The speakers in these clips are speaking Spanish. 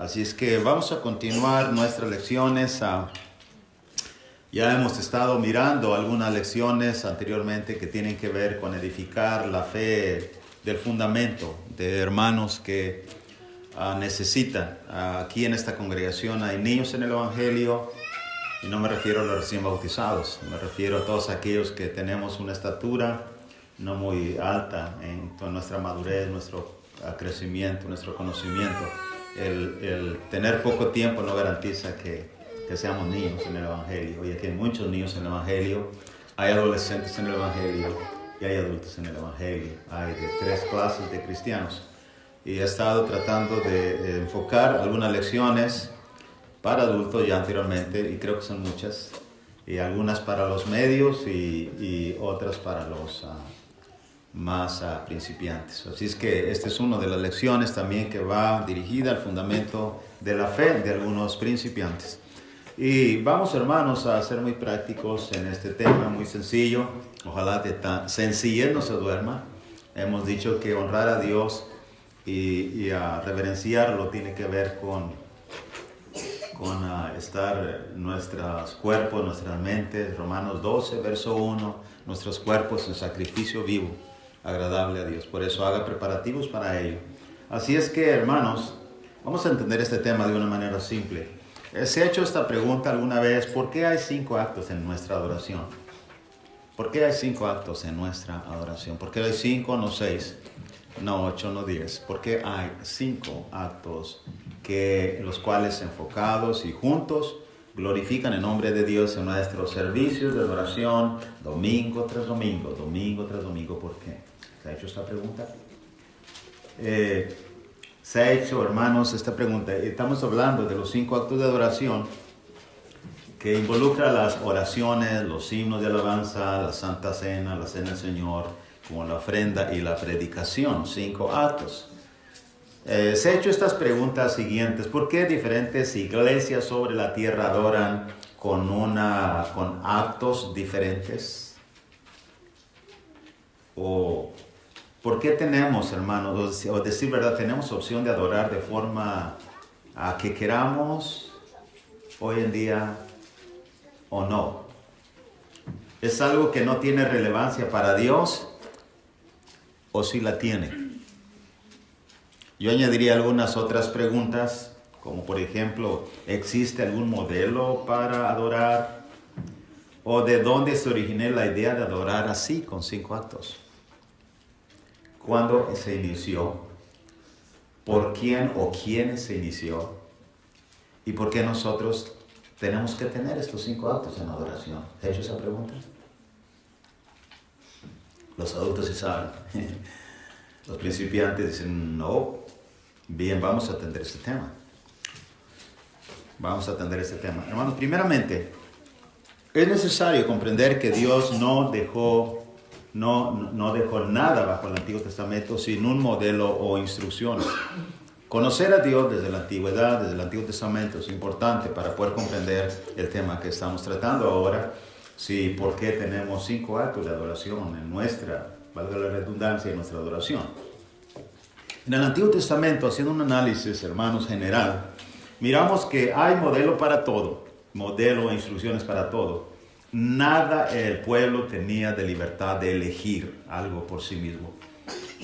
Así es que vamos a continuar nuestras lecciones. Ya hemos estado mirando algunas lecciones anteriormente que tienen que ver con edificar la fe del fundamento de hermanos que necesitan. Aquí en esta congregación hay niños en el Evangelio, y no me refiero a los recién bautizados, me refiero a todos aquellos que tenemos una estatura no muy alta en toda nuestra madurez, nuestro crecimiento, nuestro conocimiento. El tener poco tiempo no garantiza que seamos niños en el Evangelio. Hoy aquí hay muchos niños en el Evangelio, hay adolescentes en el Evangelio y hay adultos en el Evangelio. Hay de 3 clases de cristianos. Y he estado tratando de enfocar algunas lecciones para adultos ya anteriormente, y creo que son muchas, y algunas para los medios y otras para los más principiantes. Así es que esta es una de las lecciones también que va dirigida al fundamento de la fe de algunos principiantes. Y vamos, hermanos, a ser muy prácticos en este tema, muy sencillo. Ojalá de tan sencillez no se duerma. Hemos dicho que honrar a Dios y a reverenciarlo tiene que ver con estar nuestros cuerpos, nuestras mentes. Romanos 12, verso 1, nuestros cuerpos en sacrificio vivo, agradable a Dios. Por eso haga preparativos para ello. Así es que, hermanos, vamos a entender este tema de una manera simple. ¿Se ha hecho esta pregunta alguna vez? ¿Por qué hay 5 actos en nuestra adoración? ¿Por qué hay 5 actos en nuestra adoración? ¿Por qué hay 5, no 6, no 8, no 10? ¿Por qué hay 5 actos los cuales enfocados y juntos glorifican el nombre de Dios en nuestros servicios de adoración domingo tras domingo, domingo tras domingo? ¿Por qué? ¿Se ha hecho esta pregunta? Se ha hecho, hermanos, esta pregunta. Estamos hablando de los 5 actos de adoración que involucran las oraciones, los himnos de alabanza, la Santa Cena, la Cena del Señor, como la ofrenda y la predicación. 5 actos. Se ha hecho estas preguntas siguientes. ¿Por qué diferentes iglesias sobre la tierra adoran con actos diferentes? ¿O por qué tenemos, hermanos, o decir verdad, tenemos opción de adorar de forma que queramos hoy en día o no? ¿Es algo que no tiene relevancia para Dios o sí la tiene? Yo añadiría algunas otras preguntas, como por ejemplo, ¿existe algún modelo para adorar? ¿O de dónde se originó la idea de adorar así, con 5 actos? ¿Cuándo se inició? ¿Por quién o quiénes se inició? ¿Y por qué nosotros tenemos que tener estos 5 actos en adoración? ¿Has hecho esa pregunta? Los adultos sí saben. Los principiantes dicen, no. Bien, vamos a atender este tema. Vamos a atender este tema. Hermanos, primeramente, es necesario comprender que Dios no dejó nada bajo el Antiguo Testamento sin un modelo o instrucciones. Conocer a Dios desde la antigüedad, desde el Antiguo Testamento, es importante para poder comprender el tema que estamos tratando ahora. Sí, ¿por qué tenemos 5 actos de adoración en nuestra, valga la redundancia, en nuestra adoración? En el Antiguo Testamento, haciendo un análisis, hermanos, general, miramos que hay modelo para todo, modelo e instrucciones para todo. Nada el pueblo tenía de libertad de elegir algo por sí mismo.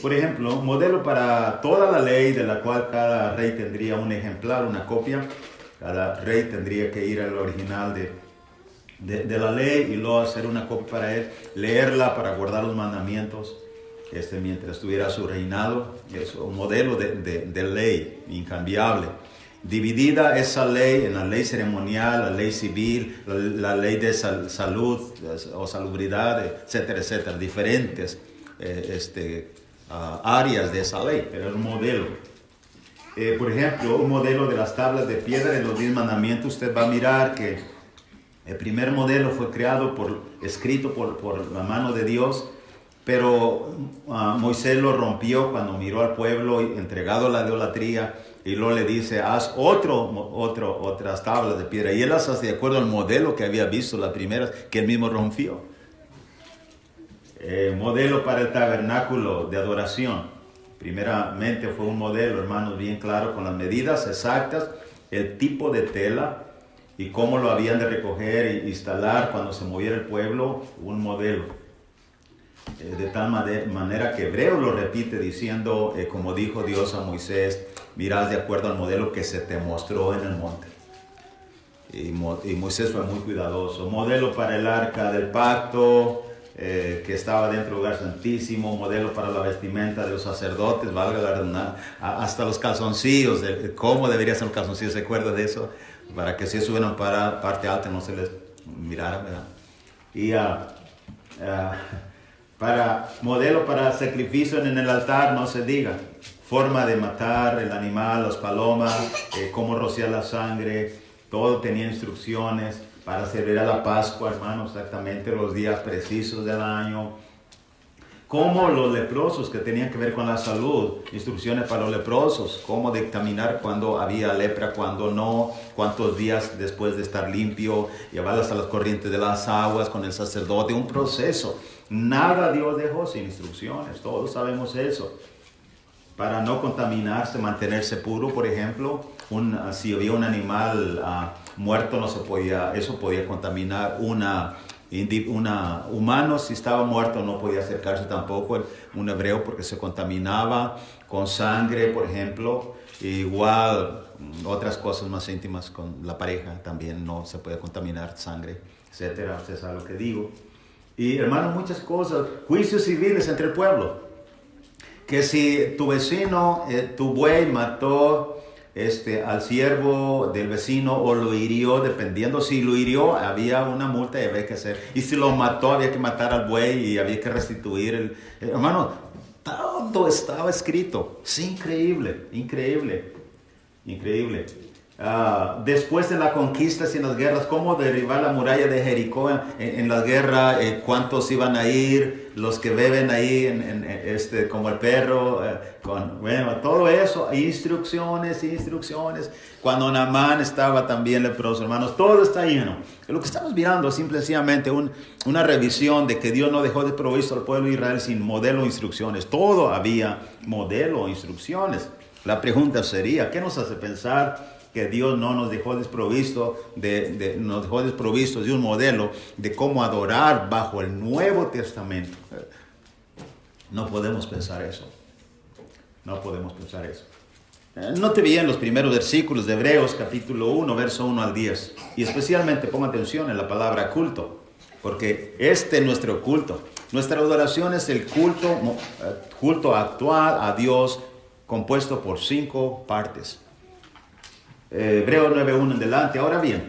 Por ejemplo, modelo para toda la ley, de la cual cada rey tendría un ejemplar, una copia. Cada rey tendría que ir al original de la ley y luego hacer una copia para él, leerla para guardar los mandamientos. Mientras tuviera su reinado, es un modelo de ley incambiable. Dividida esa ley en la ley ceremonial, la ley civil, la ley de salud o salubridad, etcétera, etcétera. Diferentes áreas de esa ley, pero es un modelo. Por ejemplo, un modelo de las tablas de piedra de los 10 mandamientos. Usted va a mirar que el primer modelo fue escrito por la mano de Dios. Pero Moisés lo rompió cuando miró al pueblo entregado a la idolatría, y luego le dice, haz otras tablas de piedra. Y él las hace de acuerdo al modelo que había visto, las primeras que él mismo rompió. Modelo para el tabernáculo de adoración. Primeramente fue un modelo, hermanos, bien claro, con las medidas exactas, el tipo de tela y cómo lo habían de recoger e instalar cuando se moviera el pueblo, un modelo. De tal manera que Hebreo lo repite diciendo, como dijo Dios a Moisés, mirad de acuerdo al modelo que se te mostró en el monte. Y Moisés fue muy cuidadoso. Modelo para el arca del pacto, que estaba dentro del lugar santísimo, modelo para la vestimenta de los sacerdotes, valga la redundancia, hasta los calzoncillos, cómo debería ser un calzoncillo, ¿se acuerda de eso? Para que si subieran para parte alta no se les mirara, ¿verdad? Y para modelo para sacrificio en el altar, no se diga. Forma de matar el animal, las palomas, cómo rociar la sangre, todo tenía instrucciones para celebrar la Pascua, hermanos, exactamente los días precisos del año. Como los leprosos que tenían que ver con la salud, instrucciones para los leprosos, cómo dictaminar cuando había lepra, cuando no, cuántos días después de estar limpio, llevarlas a las corrientes de las aguas con el sacerdote, un proceso. Nada Dios dejó sin instrucciones, todos sabemos eso. Para no contaminarse, mantenerse puro, por ejemplo, si había un animal muerto, no se podía, eso podía contaminar humano, si estaba muerto no podía acercarse tampoco un hebreo porque se contaminaba con sangre, por ejemplo. Igual otras cosas más íntimas con la pareja también no se puede contaminar, sangre, etcétera. Usted sabe lo que digo. Y hermanos, muchas cosas, juicios civiles entre el pueblo. Que si tu vecino, tu buey mató al siervo del vecino o lo hirió, dependiendo si lo hirió, había una multa y había que hacer. Y si lo mató, había que matar al buey y había que restituir hermano, todo estaba escrito. Es increíble, increíble, increíble. Después de la conquista y en las guerras, cómo derribar la muralla de Jericó en las guerras, cuántos iban a ir, los que beben ahí como el perro, todo eso, instrucciones. Cuando Naamán estaba también leproso, hermanos, todo está lleno. Lo que estamos mirando es simplemente una revisión de que Dios no dejó desprovisto al pueblo de Israel sin modelo o instrucciones. Todo había modelo o instrucciones. La pregunta sería, ¿qué nos hace pensar que Dios no nos dejó desprovistos de un modelo de cómo adorar bajo el Nuevo Testamento? No podemos pensar eso. Note bien los primeros versículos de Hebreos capítulo 1, verso 1 al 10. Y especialmente ponga atención en la palabra culto, porque este es nuestro culto. Nuestra adoración es el culto actual a Dios, compuesto por 5 partes. Hebreos 9:1 en delante. Ahora bien,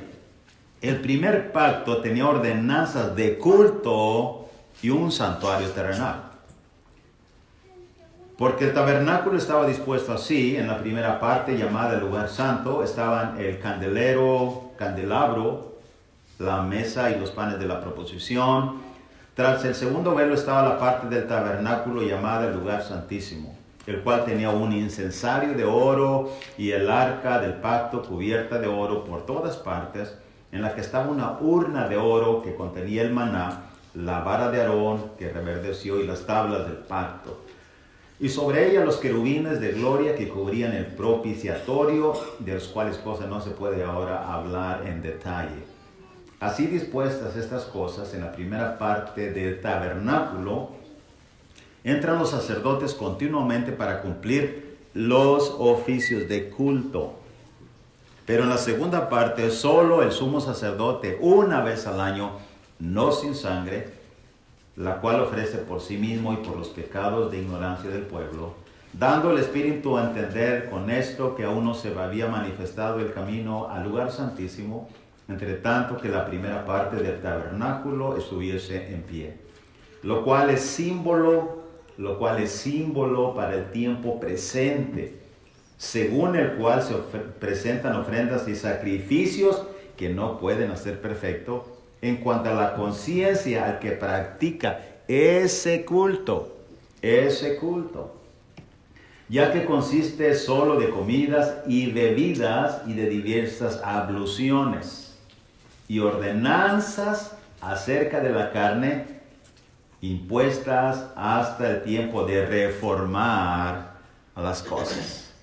el primer pacto tenía ordenanzas de culto y un santuario terrenal. Porque el tabernáculo estaba dispuesto así, en la primera parte llamada el lugar santo, estaban el candelabro, la mesa y los panes de la proposición. Tras el segundo velo estaba la parte del tabernáculo llamada el lugar santísimo, el cual tenía un incensario de oro y el arca del pacto cubierta de oro por todas partes, en la que estaba una urna de oro que contenía el maná, la vara de Aarón que reverdeció y las tablas del pacto. Y sobre ella los querubines de gloria que cubrían el propiciatorio, de los cuales cosas no se puede ahora hablar en detalle. Así dispuestas estas cosas en la primera parte del tabernáculo, entran los sacerdotes continuamente para cumplir los oficios de culto. Pero en la segunda parte, solo el sumo sacerdote, una vez al año, no sin sangre, la cual ofrece por sí mismo y por los pecados de ignorancia del pueblo, dando el Espíritu a entender con esto que aún no se había manifestado el camino al lugar santísimo, entre tanto que la primera parte del tabernáculo estuviese en pie, lo cual es símbolo para el tiempo presente, según el cual se presentan ofrendas y sacrificios que no pueden hacer perfecto en cuanto a la conciencia al que practica ese culto, ya que consiste solo de comidas y bebidas y de diversas abluciones y ordenanzas acerca de la carne, impuestas hasta el tiempo de reformar a las cosas.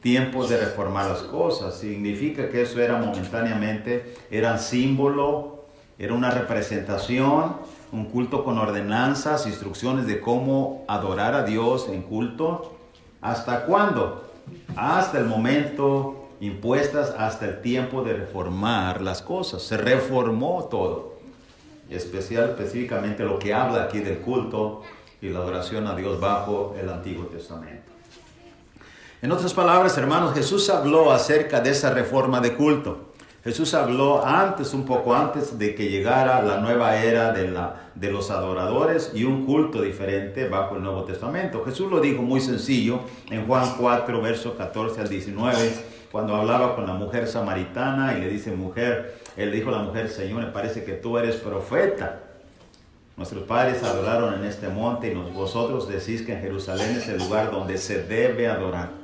Tiempos de reformar las cosas. Significa que eso era momentáneamente, era símbolo, era una representación, un culto con ordenanzas, instrucciones de cómo adorar a Dios en culto. ¿Hasta cuándo? Hasta el momento impuestas, hasta el tiempo de reformar las cosas. Se reformó todo. Específicamente lo que habla aquí del culto y la adoración a Dios bajo el Antiguo Testamento. En otras palabras, hermanos, Jesús habló acerca de esa reforma de culto. Jesús habló un poco antes de que llegara la nueva era de los adoradores y un culto diferente bajo el Nuevo Testamento. Jesús lo dijo muy sencillo en Juan 4, versos 14 al 19, cuando hablaba con la mujer samaritana y le dice, él dijo a la mujer, Señor, me parece que tú eres profeta. Nuestros padres adoraron en este monte y vosotros decís que en Jerusalén es el lugar donde se debe adorar.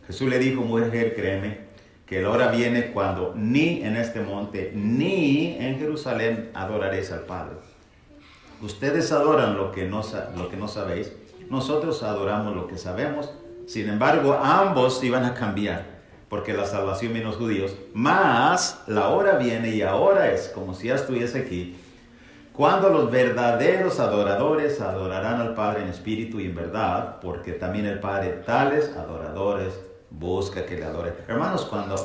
Jesús le dijo, mujer, créeme, que la hora viene cuando ni en este monte ni en Jerusalén adoraréis al Padre. Ustedes adoran lo que no sabéis, nosotros adoramos lo que sabemos. Sin embargo, ambos iban a cambiar, porque la salvación vino a los judíos. Mas la hora viene y ahora es, como si ya estuviese aquí, cuando los verdaderos adoradores adorarán al Padre en espíritu y en verdad, porque también el Padre tales adoradores busca que le adore. Hermanos, cuando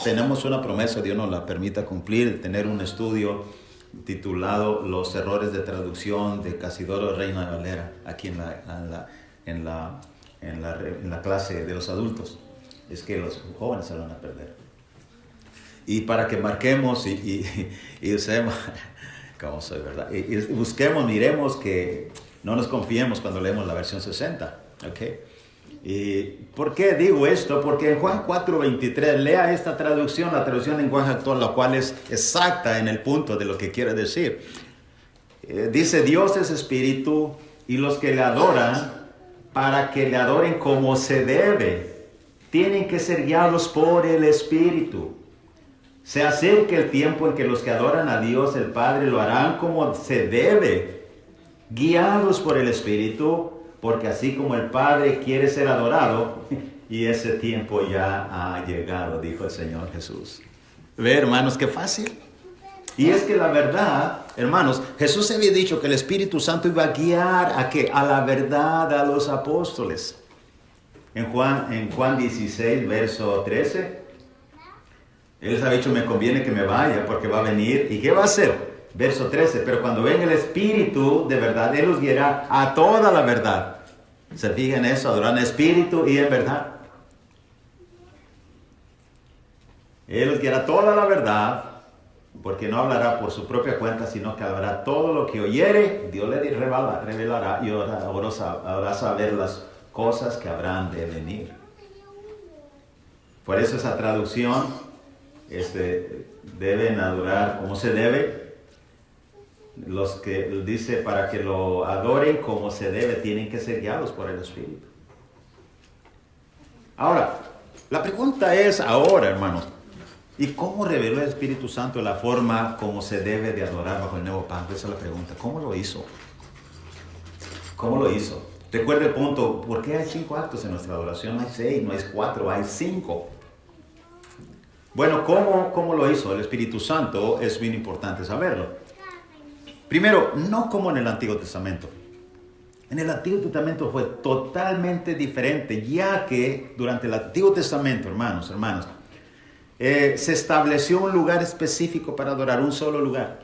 tenemos una promesa, Dios nos la permita cumplir, tener un estudio titulado Los errores de traducción de Casidoro Reina Valera, aquí en la clase de los adultos. Es que los jóvenes se van a perder. Y para que marquemos y usemos, como soy, ¿verdad? Y busquemos, miremos que no nos confiemos cuando leemos la versión 60, ¿ok? ¿Y por qué digo esto? Porque en Juan 4:23, lea esta traducción, la traducción en lenguaje actual, la cual es exacta en el punto de lo que quiere decir. Dice, Dios es espíritu y los que le adoran, para que le adoren como se debe, tienen que ser guiados por el espíritu. Se acerca el tiempo en que los que adoran a Dios el Padre lo harán como se debe, guiados por el espíritu, porque así como el Padre quiere ser adorado, y ese tiempo ya ha llegado, dijo el Señor Jesús. Ve, hermanos, qué fácil. Y es que la verdad, hermanos, Jesús había dicho que el Espíritu Santo iba a guiar a la verdad a los apóstoles. En Juan 16, verso 13, Él les ha dicho, me conviene que me vaya porque va a venir. ¿Y qué va a hacer? Verso 13, pero cuando venga el Espíritu de verdad, Él los guiará a toda la verdad. ¿Se fijan en eso? Adorarán en espíritu y en verdad. Él los guiará a toda la verdad, porque no hablará por su propia cuenta, sino que hablará todo lo que oyere. Dios le revelará y hará saber las cosas que habrán de venir. Por eso esa traducción, deben adorar como se debe. Los que dice para que lo adoren como se debe, tienen que ser guiados por el Espíritu. Ahora, la pregunta es ahora, hermanos, ¿y cómo reveló el Espíritu Santo la forma como se debe de adorar bajo el nuevo pacto? Esa es la pregunta. ¿Cómo lo hizo? ¿Cómo lo hizo? Recuerda el punto, ¿por qué hay 5 actos en nuestra adoración? No hay 6, no hay 4, hay 5. Bueno, ¿cómo lo hizo el Espíritu Santo? Es bien importante saberlo. Primero, no como en el Antiguo Testamento. En el Antiguo Testamento fue totalmente diferente, ya que durante el Antiguo Testamento, hermanos, se estableció un lugar específico para adorar, un solo lugar.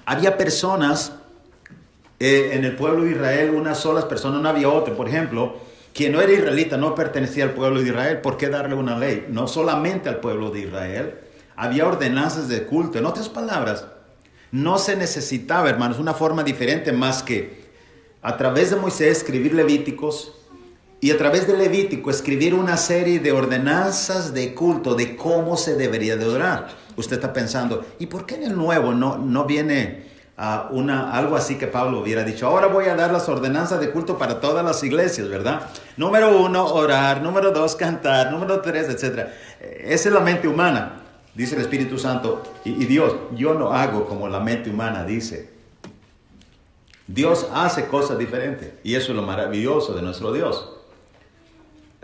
Había personas en el pueblo de Israel, unas solas personas, no había otro. Por ejemplo, quien no era israelita no pertenecía al pueblo de Israel. ¿Por qué darle una ley? No solamente al pueblo de Israel, había ordenanzas de culto. En otras palabras, no se necesitaba, hermanos, una forma diferente más que a través de Moisés escribir Levíticos y a través de Levítico escribir una serie de ordenanzas de culto de cómo se debería de adorar. Usted está pensando, ¿y por qué en el Nuevo no viene algo así que Pablo hubiera dicho? Ahora voy a dar las ordenanzas de culto para todas las iglesias, ¿verdad? Número 1, orar. Número 2, cantar. Número 3, etc. Esa es la mente humana. Dice el Espíritu Santo y Dios, yo no hago como la mente humana dice. Dios hace cosas diferentes y eso es lo maravilloso de nuestro Dios.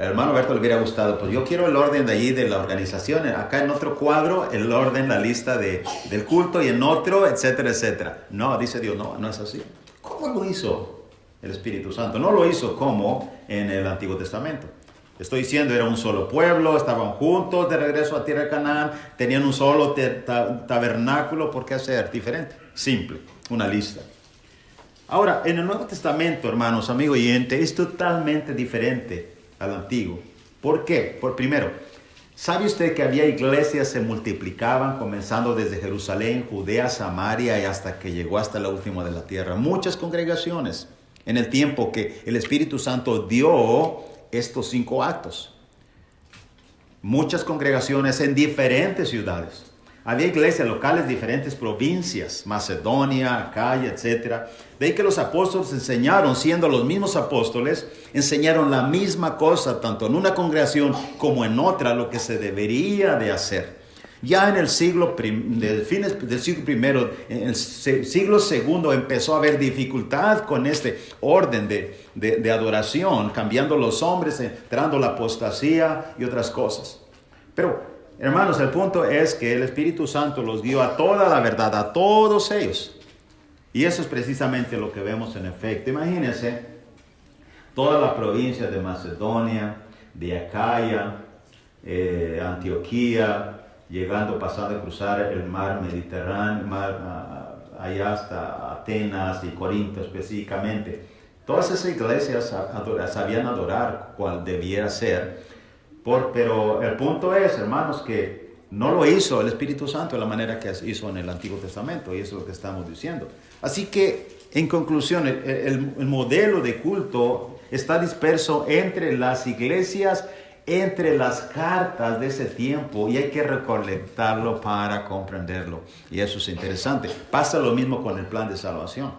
Al hermano Berto le hubiera gustado, pues yo quiero el orden de allí de la organización, acá en otro cuadro el orden, la lista del culto y en otro, etcétera, etcétera. No, dice Dios, no es así. ¿Cómo lo hizo el Espíritu Santo? No lo hizo como en el Antiguo Testamento. Estoy diciendo, era un solo pueblo, estaban juntos de regreso a tierra de Canaán, tenían un solo tabernáculo. ¿Por qué hacer diferente? Simple, una lista. Ahora, en el Nuevo Testamento, hermanos, amigo oyente, es totalmente diferente al Antiguo. ¿Por qué? Primero, ¿sabe usted que había iglesias que se multiplicaban, comenzando desde Jerusalén, Judea, Samaria y hasta que llegó hasta la última de la tierra? Muchas congregaciones en el tiempo que el Espíritu Santo dio estos 5 actos. Muchas congregaciones en diferentes ciudades. Había iglesias locales en diferentes provincias, Macedonia, Acaya, etc. De ahí que los apóstoles enseñaron, siendo los mismos apóstoles, enseñaron la misma cosa, tanto en una congregación como en otra, lo que se debería de hacer. Ya en el siglo fines del siglo primero, en el siglo segundo, empezó a haber dificultad con este orden de adoración, cambiando los hombres, entrando la apostasía y otras cosas. Pero, hermanos, el punto es que el Espíritu Santo los dio a toda la verdad, a todos ellos. Y eso es precisamente lo que vemos en efecto. Imagínense toda la provincia de Macedonia, de Acaya, Antioquía, llegando, pasando a cruzar el mar Mediterráneo, allá hasta Atenas y Corinto específicamente. Todas esas iglesias sabían adorar cual debiera ser. Pero el punto es, hermanos, que no lo hizo el Espíritu Santo de la manera que hizo en el Antiguo Testamento, y eso es lo que estamos diciendo. Así que, en conclusión, el modelo de culto está disperso entre las iglesias, entre las cartas de ese tiempo, y hay que recolectarlo para comprenderlo. Y eso es interesante. Pasa lo mismo con el plan de salvación,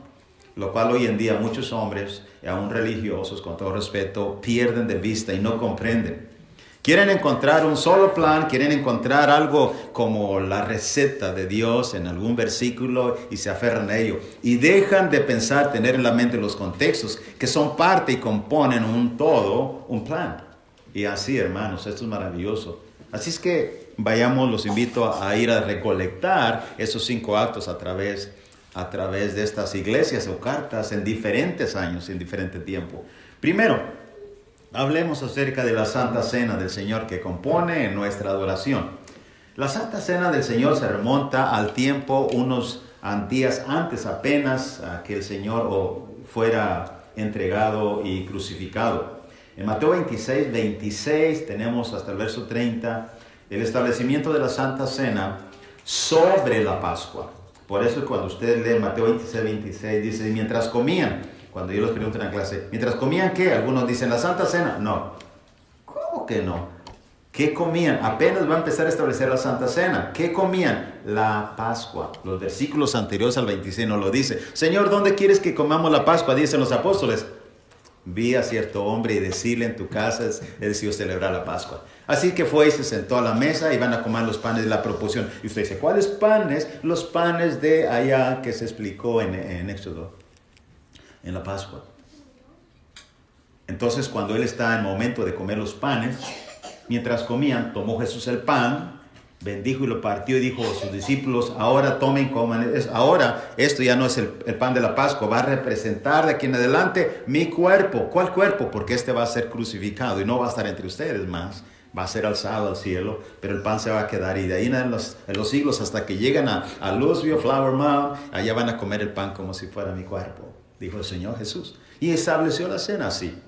lo cual hoy en día muchos hombres, aún religiosos, con todo respeto, pierden de vista y no comprenden. Quieren encontrar un solo plan, quieren encontrar algo como la receta de Dios en algún versículo y se aferran a ello. Y dejan de pensar, tener en la mente los contextos que son parte y componen un todo, un plan. Y así, hermanos, esto es maravilloso. Así es que vayamos, los invito a ir a recolectar esos 5 actos a través de estas iglesias o cartas en diferentes años, en diferente tiempo. Primero, hablemos acerca de la Santa Cena del Señor que compone nuestra adoración. La Santa Cena del Señor se remonta al tiempo unos días antes apenas que el Señor fuera entregado y crucificado. En Mateo 26 tenemos hasta el verso 30 el establecimiento de la Santa Cena sobre la Pascua. Por eso cuando usted lee Mateo 26 dice, mientras comían. Cuando yo les pregunto en la clase, ¿mientras comían qué? Algunos dicen, ¿la Santa Cena? No. ¿Cómo que no? ¿Qué comían? Apenas va a empezar a establecer la Santa Cena. ¿Qué comían? La Pascua. Los versículos anteriores al 26 nos lo dice. Señor, ¿dónde quieres que comamos la Pascua? Dicen los apóstoles. Vi a cierto hombre y decirle en tu casa, he decidido celebrar la Pascua. Así que fue y se sentó a la mesa y van a comer los panes de la proporción. Y usted dice, ¿cuáles panes? Los panes de allá que se explicó en Éxodo. En la Pascua. Entonces, cuando él está en el momento de comer los panes, mientras comían, tomó Jesús el pan, bendijo y lo partió y dijo a sus discípulos, ahora tomen, coman. Ahora, esto ya no es el pan de la Pascua, va a representar de aquí en adelante mi cuerpo. ¿Cuál cuerpo? Porque este va a ser crucificado y no va a estar entre ustedes más. Va a ser alzado al cielo, pero el pan se va a quedar. Y de ahí en los siglos, hasta que llegan a Louisville, Flower Mound, allá van a comer el pan como si fuera mi cuerpo, dijo el Señor Jesús. Y estableció la cena así.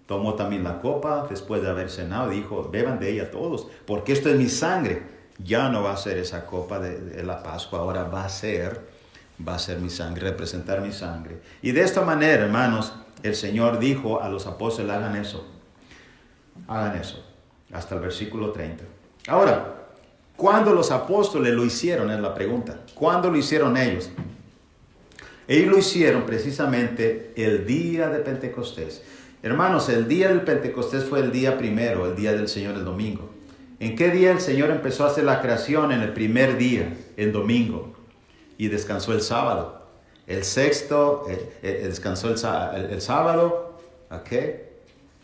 Tomó también la copa después de haber cenado. Dijo, beban de ella todos, porque esto es mi sangre. Ya no va a ser esa copa de la Pascua. Ahora va a ser mi sangre, representar mi sangre. Y de esta manera, hermanos, el Señor dijo a los apóstoles, hagan eso. Hagan eso. Hasta el versículo 30. Ahora, ¿cuándo los apóstoles lo hicieron? Es la pregunta. ¿Cuándo lo hicieron ellos? Ellos lo hicieron precisamente el día de Pentecostés. Hermanos, el día del Pentecostés fue el día primero, el día del Señor, el domingo. ¿En qué día el Señor empezó a hacer la creación? En el primer día, el domingo. Y descansó el sábado. El sexto, descansó el sábado. ¿Ok?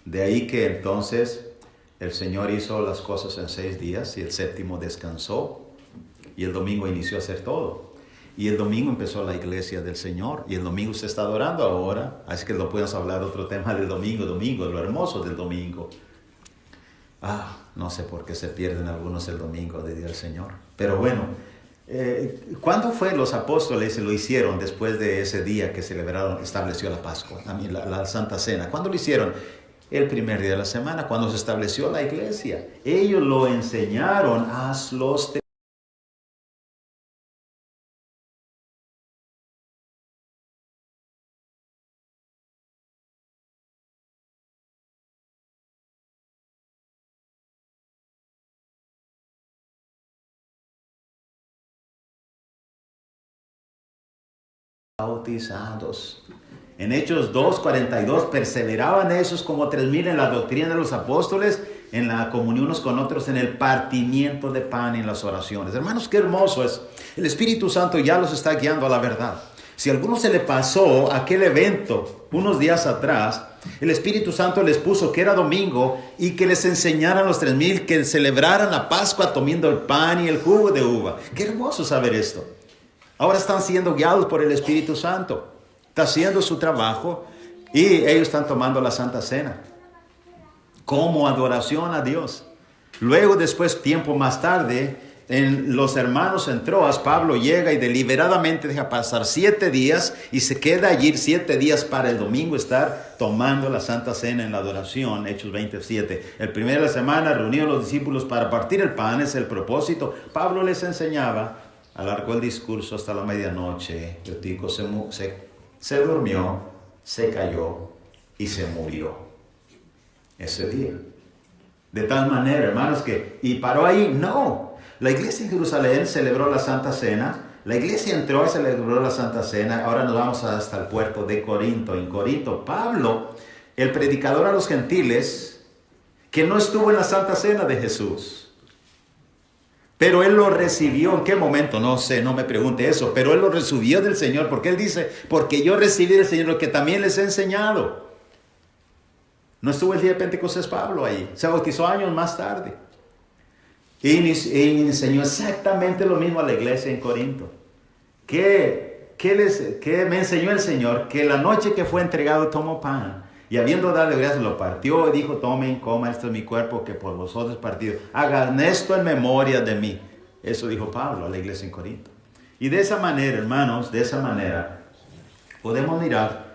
De ahí que entonces El Señor hizo las cosas en 6 días y el séptimo descansó y el domingo inició a hacer todo. Y el domingo empezó la iglesia del Señor y el domingo se está adorando ahora. Así que no podemos hablar de otro tema del domingo, lo hermoso del domingo. No sé por qué se pierden algunos el domingo de Día del Señor. Pero bueno, ¿cuándo fue los apóstoles lo hicieron después de ese día que celebraron, estableció la Pascua, la Santa Cena? ¿Cuándo lo hicieron? El primer día de la semana, cuando se estableció la iglesia. Ellos lo enseñaron a los bautizados. En Hechos 2:42 perseveraban esos como 3,000 en la doctrina de los apóstoles, en la comunión unos con otros, en el partimiento de pan y en las oraciones. Hermanos, qué hermoso es. El Espíritu Santo ya los está guiando a la verdad. Si a alguno se le pasó aquel evento unos días atrás, el Espíritu Santo les puso que era domingo y que les enseñaran los 3,000 que celebraran la Pascua tomando el pan y el jugo de uva. Qué hermoso saber esto. Ahora están siendo guiados por el Espíritu Santo. Está haciendo su trabajo y ellos están tomando la Santa Cena como adoración a Dios. Luego, después, tiempo más tarde, en los hermanos en Troas, Pablo llega y deliberadamente deja pasar 7 días y se queda allí 7 días para el domingo estar tomando la Santa Cena en la adoración. Hechos 27. El primer de la semana reunió a los discípulos para partir el pan, es el propósito. Pablo les enseñaba, alargó el discurso hasta la medianoche. Eutico se durmió, se cayó y se murió ese día. De tal manera, hermanos, ¿y paró ahí? No. La iglesia en Jerusalén celebró la Santa Cena. La iglesia entró y celebró la Santa Cena. Ahora nos vamos hasta el puerto de Corinto. En Corinto, Pablo, el predicador a los gentiles, que no estuvo en la Santa Cena de Jesús, pero él lo recibió. ¿En qué momento? No sé, no me pregunte eso. Pero él lo recibió del Señor. Porque él dice, porque yo recibí del Señor lo que también les he enseñado. No estuvo el día de Pentecostés Pablo ahí. Se bautizó años más tarde. Y enseñó exactamente lo mismo a la iglesia en Corinto. ¿Qué me enseñó el Señor? Que la noche que fue entregado tomó pan. Y habiendo dado gracias, lo partió y dijo, tomen, coman, esto es mi cuerpo que por vosotros partido. Hagan esto en memoria de mí. Eso dijo Pablo a la iglesia en Corinto. Y de esa manera, hermanos, de esa manera, podemos mirar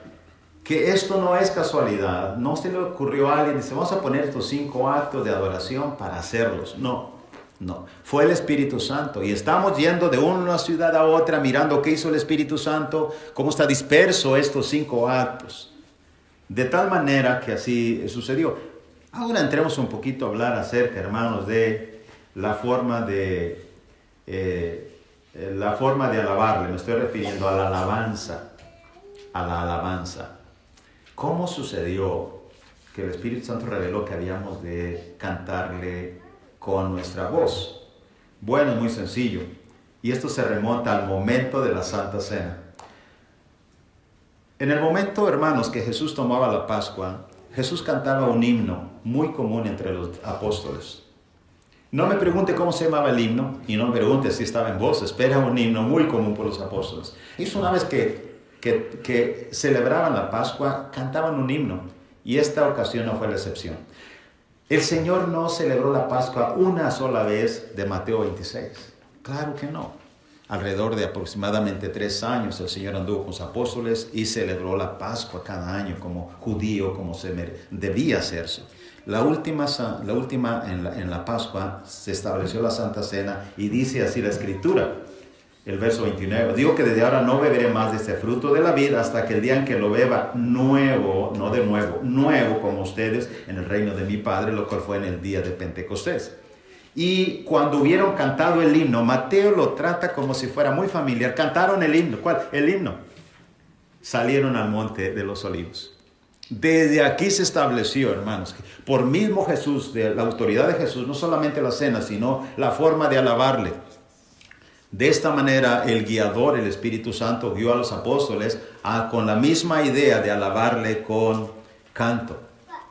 que esto no es casualidad. No se le ocurrió a alguien, dice, vamos a poner estos 5 actos de adoración para hacerlos. No. Fue el Espíritu Santo. Y estamos yendo de una ciudad a otra, mirando qué hizo el Espíritu Santo, cómo está disperso estos 5 actos. De tal manera que así sucedió. Ahora entremos un poquito a hablar acerca, hermanos, de la forma de alabarle. Me estoy refiriendo a la alabanza. A la alabanza. ¿Cómo sucedió que el Espíritu Santo reveló que habíamos de cantarle con nuestra voz? Bueno, es muy sencillo. Y esto se remonta al momento de la Santa Cena. En el momento, hermanos, que Jesús tomaba la Pascua, Jesús cantaba un himno muy común entre los apóstoles. No me pregunte cómo se llamaba el himno y no me pregunte si estaba en voces, pero era un himno muy común por los apóstoles. Y una vez que celebraban la Pascua, cantaban un himno. Y esta ocasión no fue la excepción. El Señor no celebró la Pascua una sola vez de Mateo 26. Claro que no. Alrededor de aproximadamente 3 años el Señor anduvo con sus apóstoles y celebró la Pascua cada año como judío, como debía hacerse. La última en la Pascua se estableció la Santa Cena y dice así la Escritura, el verso 29. Digo que desde ahora no beberé más de este fruto de la vida hasta que el día en que lo beba nuevo, no de nuevo, nuevo como ustedes en el reino de mi Padre, lo cual fue en el día de Pentecostés. Y cuando hubieron cantado el himno, Mateo lo trata como si fuera muy familiar. Cantaron el himno. ¿Cuál? El himno. Salieron al monte de los olivos. Desde aquí se estableció, hermanos, que por mismo Jesús, de la autoridad de Jesús, no solamente la cena, sino la forma de alabarle. De esta manera, el guiador, el Espíritu Santo, guió a los apóstoles con la misma idea de alabarle con canto,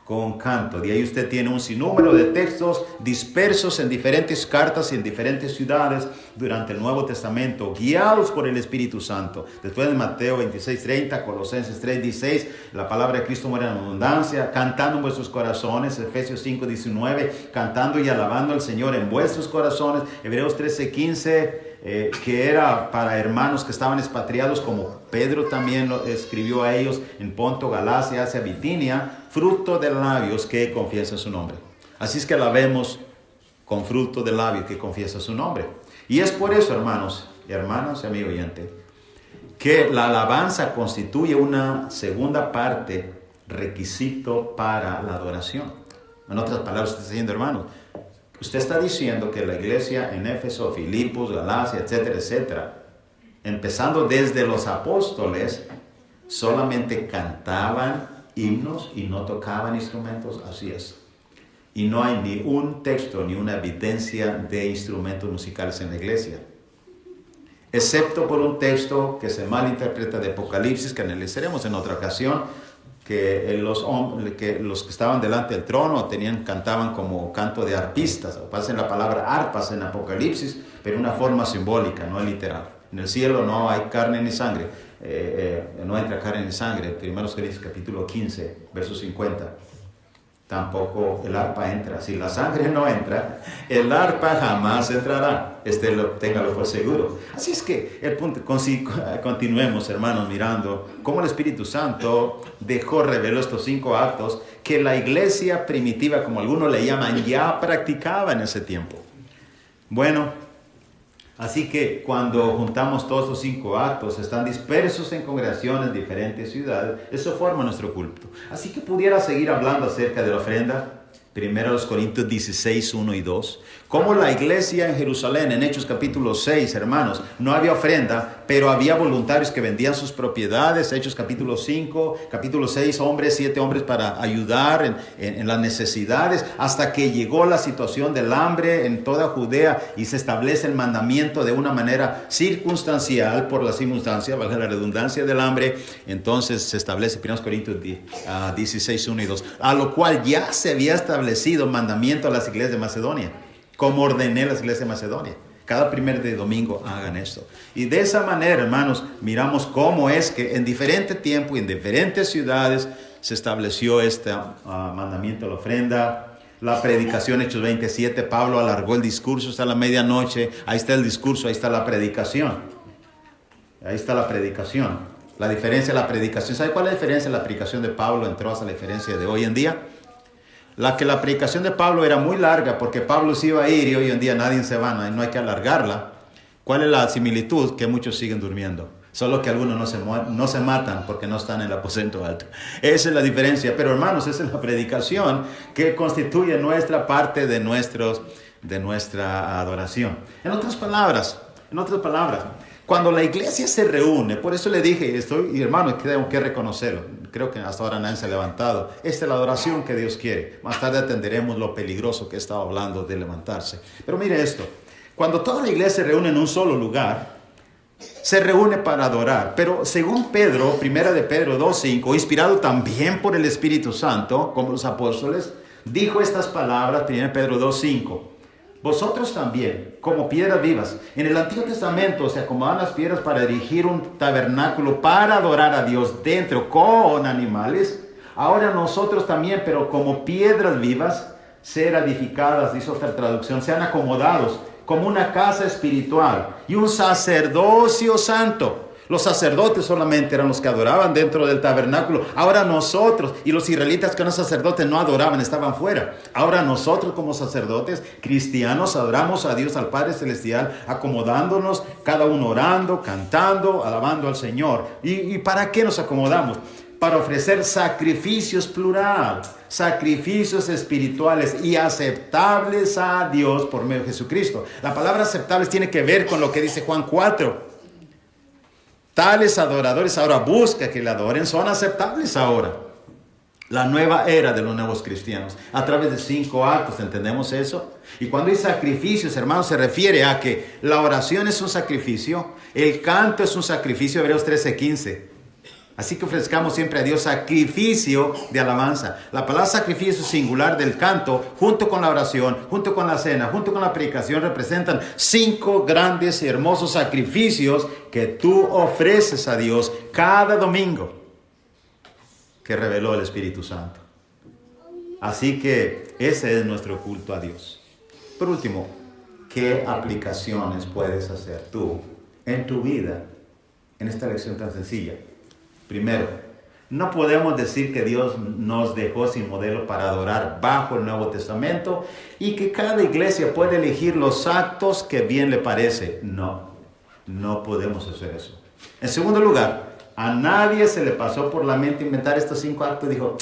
con canto. De ahí usted tiene un sinnúmero de textos dispersos en diferentes cartas y en diferentes ciudades durante el Nuevo Testamento, guiados por el Espíritu Santo. Después de Mateo 26:30, Colosenses 3:16, la palabra de Cristo muere en abundancia, cantando en vuestros corazones, Efesios 5:19, cantando y alabando al Señor en vuestros corazones, Hebreos 13:15, que era para hermanos que estaban expatriados, como Pedro también lo escribió a ellos en Ponto, Galacia, Asia, Bitinia, fruto de labios que confiesa su nombre. Así es que la vemos con fruto de labios que confiesa su nombre. Y es por eso, hermanos y hermanas, amigo oyente, que la alabanza constituye una segunda parte, requisito para la adoración. En otras palabras, usted está diciendo, hermanos, usted está diciendo que la iglesia en Éfeso, Filipos, Galacia, etcétera, etcétera, empezando desde los apóstoles, solamente cantaban himnos y no tocaban instrumentos. Así es. Y no hay ni un texto ni una evidencia de instrumentos musicales en la iglesia, excepto por un texto que se malinterpreta de Apocalipsis, que analizaremos en otra ocasión, que los que estaban delante del trono cantaban como canto de arpistas. Pasen la palabra arpas en Apocalipsis, pero en una forma simbólica, no literal. En el cielo no hay carne ni sangre, no entra carne ni sangre. 1 Corintios capítulo 15, verso 50. Tampoco el arpa entra. Si la sangre no entra, el arpa jamás entrará. Téngalo por seguro. Así es que el punto, continuemos, hermanos, mirando cómo el Espíritu Santo reveló estos 5 actos que la iglesia primitiva, como algunos le llaman, ya practicaba en ese tiempo. Bueno, así que cuando juntamos todos los 5 actos, están dispersos en congregaciones en diferentes ciudades, eso forma nuestro culto. Así que pudiera seguir hablando acerca de la ofrenda. 1 Corintios 16, 1 y 2. Como la iglesia en Jerusalén, en Hechos capítulo 6, hermanos, no había ofrenda, pero había voluntarios que vendían sus propiedades. Hechos capítulo 5, capítulo 6, 7 hombres para ayudar en las necesidades, hasta que llegó la situación del hambre en toda Judea y se establece el mandamiento de una manera circunstancial, por la circunstancia, valga la redundancia, del hambre. Entonces se establece 1 Corintios 16, 1 y 2, a lo cual ya se había establecido mandamiento a las iglesias de Macedonia, como ordené a las iglesias de Macedonia. Cada primer de domingo hagan esto. Y de esa manera, hermanos, miramos cómo es que en diferente tiempo y en diferentes ciudades se estableció este mandamiento a la ofrenda. La predicación, Hechos 27, Pablo alargó el discurso hasta la medianoche. Ahí está el discurso, ahí está la predicación. Ahí está la predicación. La diferencia de la predicación. ¿Sabe cuál es la diferencia de la predicación de Pablo entre la diferencia de hoy en día? La predicación de Pablo era muy larga porque Pablo se iba a ir y hoy en día nadie se va, no hay que alargarla. ¿Cuál es la similitud? Que muchos siguen durmiendo. Solo que algunos no se matan porque no están en el aposento alto. Esa es la diferencia. Pero hermanos, esa es la predicación que constituye nuestra parte de nuestra adoración. En otras palabras, cuando la iglesia se reúne, por eso le dije, y hermano, tengo que reconocerlo, creo que hasta ahora nadie se ha levantado. Esta es la adoración que Dios quiere. Más tarde atenderemos lo peligroso que he estado hablando de levantarse. Pero mire esto, cuando toda la iglesia se reúne en un solo lugar, se reúne para adorar. Pero según Pedro, 1 de Pedro 2:5, inspirado también por el Espíritu Santo, como los apóstoles, dijo estas palabras, 1 Pedro 2:5. Vosotros también, como piedras vivas. En el Antiguo Testamento se acomodaban las piedras para erigir un tabernáculo para adorar a Dios dentro con animales. Ahora nosotros también, pero como piedras vivas, ser edificadas, dice otra traducción, sean acomodados como una casa espiritual y un sacerdocio santo. Los sacerdotes solamente eran los que adoraban dentro del tabernáculo. Ahora nosotros, y los israelitas que eran sacerdotes no adoraban, estaban fuera. Ahora nosotros como sacerdotes cristianos adoramos a Dios, al Padre Celestial, acomodándonos, cada uno orando, cantando, alabando al Señor. ¿Y para qué nos acomodamos? Para ofrecer sacrificios plural, sacrificios espirituales y aceptables a Dios por medio de Jesucristo. La palabra aceptables tiene que ver con lo que dice Juan 4. Tales adoradores ahora busca que le adoren, son aceptables ahora. La nueva era de los nuevos cristianos, a través de 5 actos, ¿entendemos eso? Y cuando hay sacrificios, hermanos, se refiere a que la oración es un sacrificio, el canto es un sacrificio, Hebreos 13:15. Así que ofrezcamos siempre a Dios sacrificio de alabanza. La palabra sacrificio singular del canto, junto con la oración, junto con la cena, junto con la predicación, representan 5 grandes y hermosos sacrificios que tú ofreces a Dios cada domingo que reveló el Espíritu Santo. Así que ese es nuestro culto a Dios. Por último, ¿qué aplicaciones puedes hacer tú en tu vida en esta lección tan sencilla? Primero, no podemos decir que Dios nos dejó sin modelo para adorar bajo el Nuevo Testamento y que cada iglesia puede elegir los actos que bien le parece. No podemos hacer eso. En segundo lugar, a nadie se le pasó por la mente inventar estos 5 actos y dijo,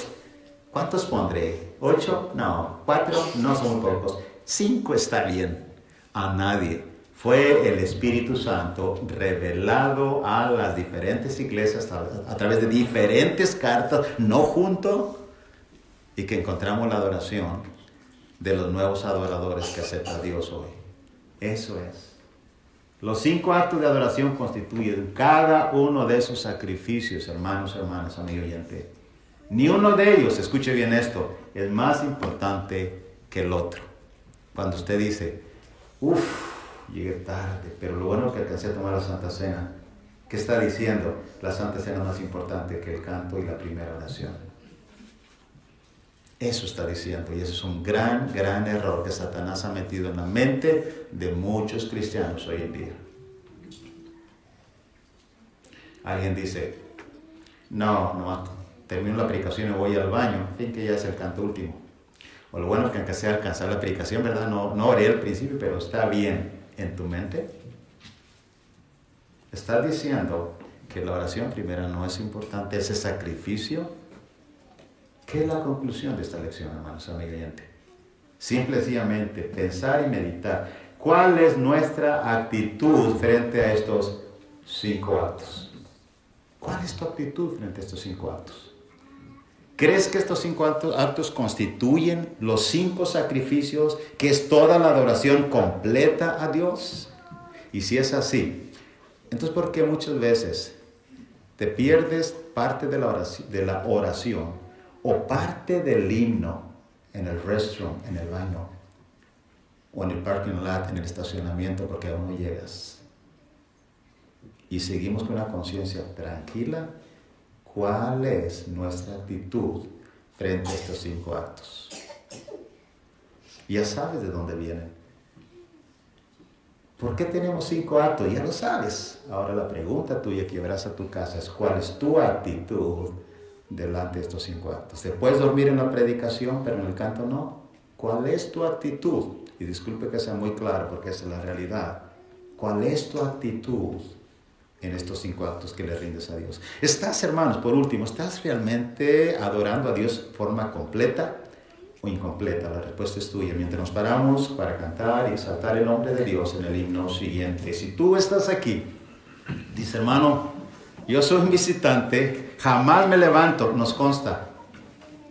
¿cuántos pondré? ¿8? No. ¿4? No, son pocos. 5 está bien. A nadie. Fue el Espíritu Santo revelado a las diferentes iglesias a través de diferentes cartas, no junto, y que encontramos la adoración de los nuevos adoradores que acepta a Dios hoy. Eso es. Los 5 actos de adoración constituyen cada uno de esos sacrificios, hermanos, hermanas, amigo oyente. Ni uno de ellos, escuche bien esto, es más importante que el otro. Cuando usted dice, llegué tarde, pero lo bueno es que alcancé a tomar la Santa Cena. ¿Qué está diciendo? La Santa Cena es más importante que el canto y la primera oración. Eso está diciendo, y eso es un gran error que Satanás ha metido en la mente de muchos cristianos hoy en día. Alguien dice, no, termino la predicación y voy al baño, en fin que ya es el canto último. O lo bueno es que aunque sea alcanzar la predicación, ¿verdad? No oré al principio, pero está bien. En tu mente, estás diciendo que la oración primera no es importante, ese sacrificio. ¿Qué es la conclusión de esta lección, hermanos, amigos oyentes? Simplemente pensar y meditar. ¿Cuál es nuestra actitud frente a estos 5 actos? ¿Cuál es tu actitud frente a estos 5 actos? ¿Crees que estos 5 actos constituyen los 5 sacrificios, que es toda la adoración completa a Dios? Y si es así, entonces ¿por qué muchas veces te pierdes parte de la oración o parte del himno en el restroom, en el baño, o en el parking lot, en el estacionamiento, porque aún no llegas? Y seguimos con una conciencia tranquila. ¿Cuál es nuestra actitud frente a estos 5 actos? Ya sabes de dónde vienen. ¿Por qué tenemos 5 actos? Ya lo sabes. Ahora la pregunta tuya que verás a tu casa es, ¿cuál es tu actitud delante de estos 5 actos? ¿Te puedes dormir en la predicación, pero en el canto no? ¿Cuál es tu actitud? Y disculpe que sea muy claro, porque esa es la realidad. ¿Cuál es tu actitud en estos 5 actos que le rindes a Dios? ¿Estás, hermanos, por último, estás realmente adorando a Dios de forma completa o incompleta? La respuesta es tuya. Mientras nos paramos para cantar y exaltar el nombre de Dios en el himno siguiente. Si tú estás aquí, dice, hermano, yo soy un visitante, jamás me levanto, nos consta.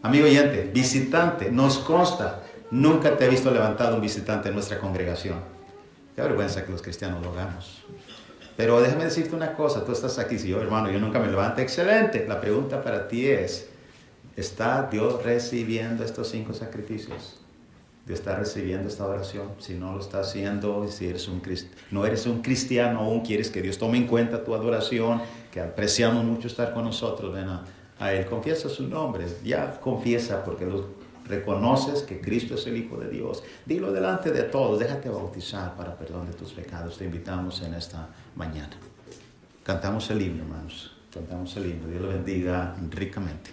Amigo oyente, visitante, nos consta. Nunca te he visto levantado un visitante en nuestra congregación. Qué vergüenza que los cristianos lo hagamos. Pero déjame decirte una cosa, tú estás aquí, si yo, hermano, yo nunca me levanto, excelente. La pregunta para ti es, ¿está Dios recibiendo estos 5 sacrificios? ¿Dios está recibiendo esta oración? Si no lo está haciendo, si no eres un cristiano aún, quieres que Dios tome en cuenta tu adoración, que apreciamos mucho estar con nosotros, ven a Él, confiesa su nombre, ya confiesa porque reconoces que Cristo es el Hijo de Dios. Dilo delante de todos, déjate bautizar para perdón de tus pecados. Te invitamos en esta mañana. Cantamos el himno, hermanos. Cantamos el himno. Dios lo bendiga ricamente.